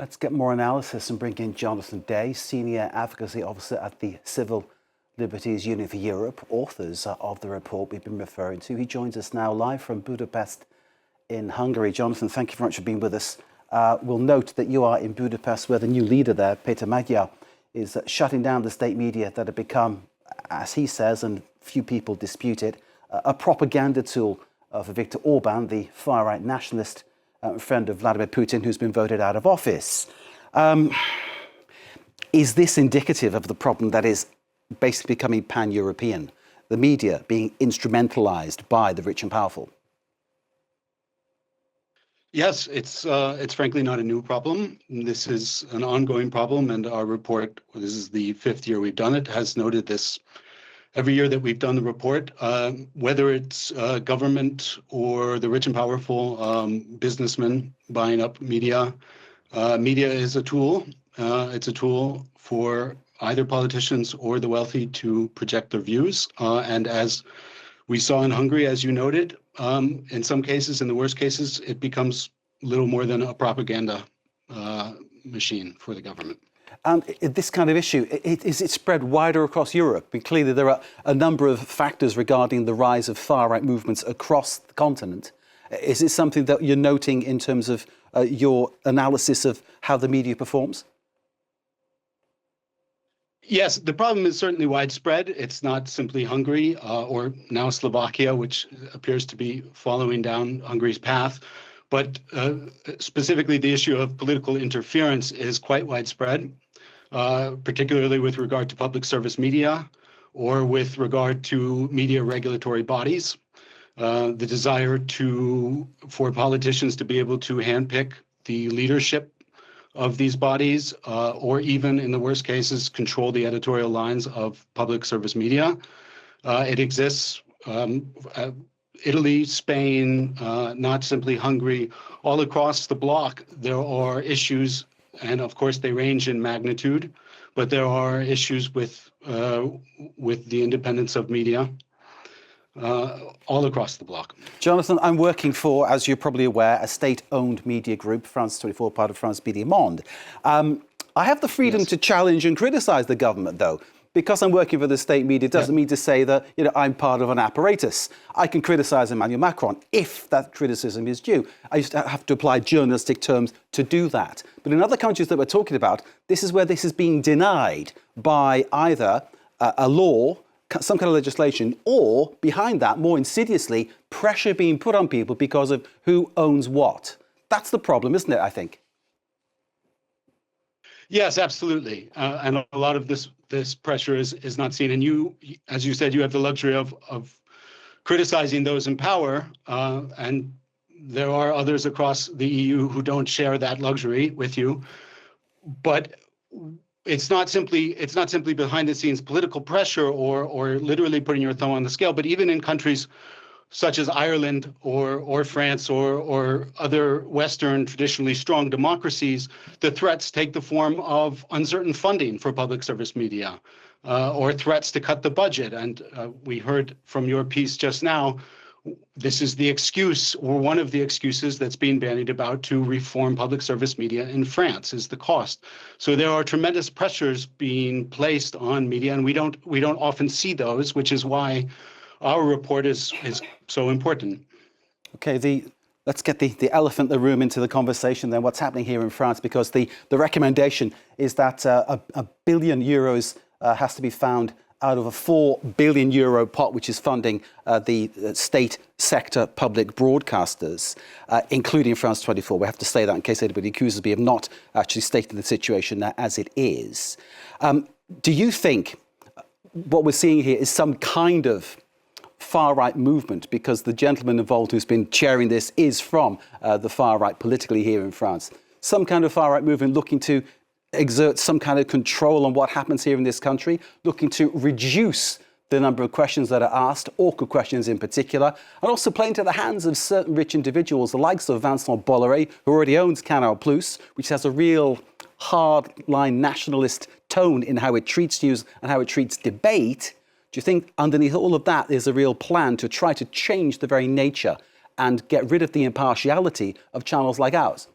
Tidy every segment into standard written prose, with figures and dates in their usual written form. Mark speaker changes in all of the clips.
Speaker 1: Let's get more analysis and bring in Jonathan Day, Senior Advocacy Officer at the Civil Liberties Union for Europe, authors of the report we've been referring to. He joins us now live from Budapest in Hungary. Jonathan, thank you very much for being with us. We'll note that you are in Budapest, where the new leader there, Péter Magyar, is shutting down the state media that have become, as he says, and few people dispute it, a propaganda tool for Viktor Orban, the far-right nationalist friend of Vladimir Putin, who's been voted out of office. Is this indicative of the problem that is basically becoming pan-European, the media being instrumentalized by the rich and powerful?
Speaker 2: Yes, it's frankly not a new problem. This is an ongoing problem, and our report, this is the 5th year we've done it, has noted this every year that we've done the report, whether it's government or the rich and powerful businessmen buying up media. Media is a tool. It's a tool for either politicians or the wealthy to project their views. And as we saw in Hungary, as you noted, in some cases, in the worst cases, it becomes little more than a propaganda machine for the government.
Speaker 1: And this kind of issue, is it spread wider across Europe? Clearly, there are a number of factors regarding the rise of far-right movements across the continent. Is it something that you're noting in terms of your analysis of how the media performs?
Speaker 2: Yes, the problem is certainly widespread. It's not simply Hungary or now Slovakia, which appears to be following down Hungary's path. But specifically, the issue of political interference is quite widespread, particularly with regard to public service media or with regard to media regulatory bodies. The desire for politicians to be able to handpick the leadership of these bodies, or even in the worst cases, control the editorial lines of public service media. It exists. Italy, Spain, not simply Hungary, all across the bloc, there are issues, and of course they range in magnitude, but there are issues with the independence of media all across the bloc.
Speaker 1: Jonathan, I'm working for, as you're probably aware, a state-owned media group, France 24, part of France Media Monde. I have the freedom to challenge and criticise the government, though. Because I'm working for the state media doesn't mean to say that I'm part of an apparatus. I can criticise Emmanuel Macron if that criticism is due. I just have to apply journalistic terms to do that. But in other countries that we're talking about, this is where this is being denied by either a law, some kind of legislation, or behind that, more insidiously, pressure being put on people because of who owns what. That's the problem, isn't it, I think?
Speaker 2: Yes, absolutely. And a lot of this pressure is not seen. And you, as you said, you have the luxury of criticizing those in power. And there are others across the EU who don't share that luxury with you. But it's not simply behind the scenes political pressure or literally putting your thumb on the scale. But even in countries such as Ireland or France or other Western traditionally strong democracies, the threats take the form of uncertain funding for public service media or threats to cut the budget. And we heard from your piece just now, this is the excuse, or one of the excuses that's being bandied about to reform public service media in France, is the cost. So there are tremendous pressures being placed on media, and we don't often see those, which is why our report is so important. Okay,
Speaker 1: let's get the elephant in the room into the conversation then. What's happening here in France? Because the recommendation is that €1 billion has to be found out of a €4 billion pot, which is funding the state sector public broadcasters, including France 24. We have to say that in case anybody accuses me of not actually stating the situation as it is. Do you think what we're seeing here is some kind of far-right movement, because the gentleman involved who's been chairing this is from the far-right politically here in France? Some kind of far-right movement looking to exert some kind of control on what happens here in this country, looking to reduce the number of questions that are asked, awkward questions in particular, and also play into the hands of certain rich individuals, the likes of Vincent Bolloré, who already owns Canal+, which has a real hard-line nationalist tone in how it treats news and how it treats debate. Do you think underneath all of that is a real plan to try to change the very nature and get rid of the impartiality of channels like ours?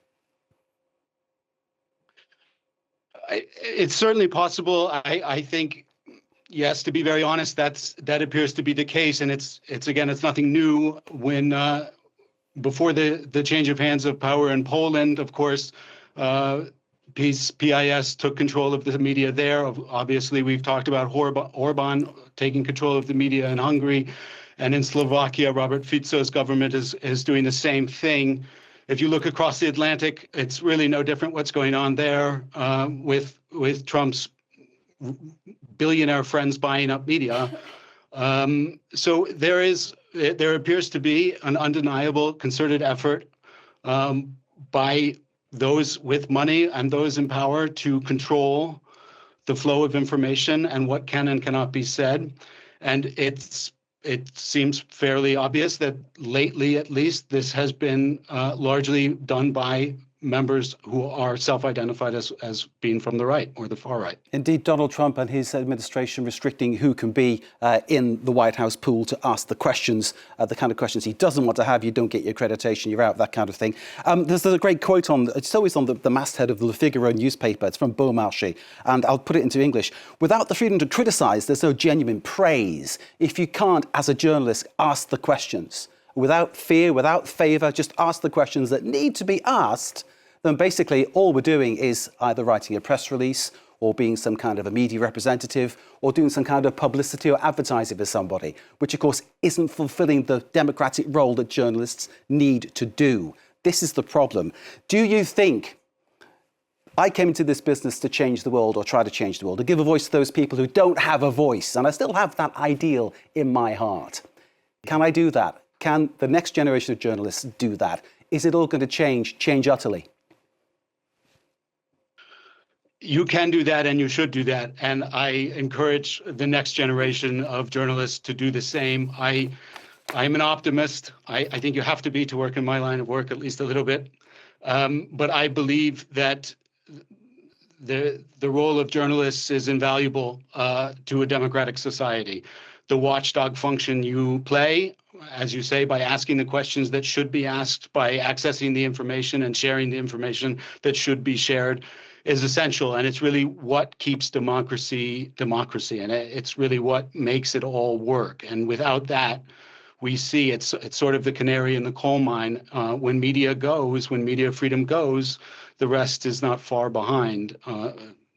Speaker 2: It's certainly possible. I think, yes, to be very honest, that appears to be the case, and it's again, it's nothing new. When before the change of hands of power in Poland, of course, PIS took control of the media there. Obviously, we've talked about Orban taking control of the media in Hungary, and in Slovakia, Robert Fico's government is doing the same thing. If you look across the Atlantic, it's really no different what's going on there with Trump's billionaire friends buying up media. So there appears to be an undeniable concerted effort by those with money and those in power to control the flow of information and what can and cannot be said. And it seems fairly obvious that lately, at least, this has been largely done by members who are self-identified as being from the right or the far right.
Speaker 1: Indeed, Donald Trump and his administration restricting who can be in the White House pool to ask the questions, the kind of questions he doesn't want to have. You don't get your accreditation, you're out, that kind of thing. There's a great quote it's always on the masthead of the Le Figaro newspaper. It's from Beaumarchais, and I'll put it into English. Without the freedom to criticise, there's no genuine praise. If you can't, as a journalist, ask the questions without fear, without favour, just ask the questions that need to be asked, then basically all we're doing is either writing a press release or being some kind of a media representative or doing some kind of publicity or advertising for somebody, which of course isn't fulfilling the democratic role that journalists need to do. This is the problem. Do you think I came into this business to change the world or try to change the world, to give a voice to those people who don't have a voice, and I still have that ideal in my heart? Can I do that? Can the next generation of journalists do that? Is it all going to change utterly?
Speaker 2: You can do that and you should do that. And I encourage the next generation of journalists to do the same. I'm an optimist. I think you have to be to work in my line of work, at least a little bit. But I believe that the role of journalists is invaluable to a democratic society. The watchdog function you play, as you say, by asking the questions that should be asked, by accessing the information and sharing the information that should be shared, is essential. And it's really what keeps democracy. And it's really what makes it all work. And without that, we see it's sort of the canary in the coal mine. When media freedom goes, the rest is not far behind.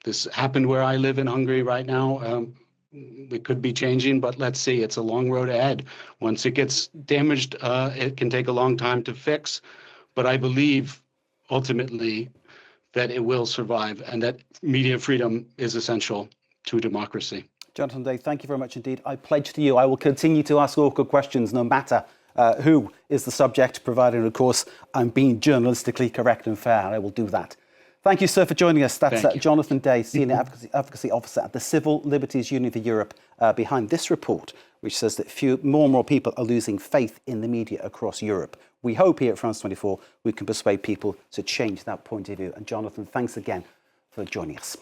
Speaker 2: This happened where I live in Hungary right now. It could be changing, but let's see. It's a long road ahead. Once it gets damaged, it can take a long time to fix. But I believe ultimately that it will survive and that media freedom is essential to democracy.
Speaker 1: Jonathan Day, thank you very much indeed. I pledge to you I will continue to ask awkward questions no matter who is the subject, provided, of course, I'm being journalistically correct and fair. I will do that. Thank you, sir, for joining us. That's Jonathan Day, Senior Advocacy Officer at the Civil Liberties Union for Europe, behind this report, which says that more and more people are losing faith in the media across Europe. We hope here at France 24 we can persuade people to change that point of view. And Jonathan, thanks again for joining us.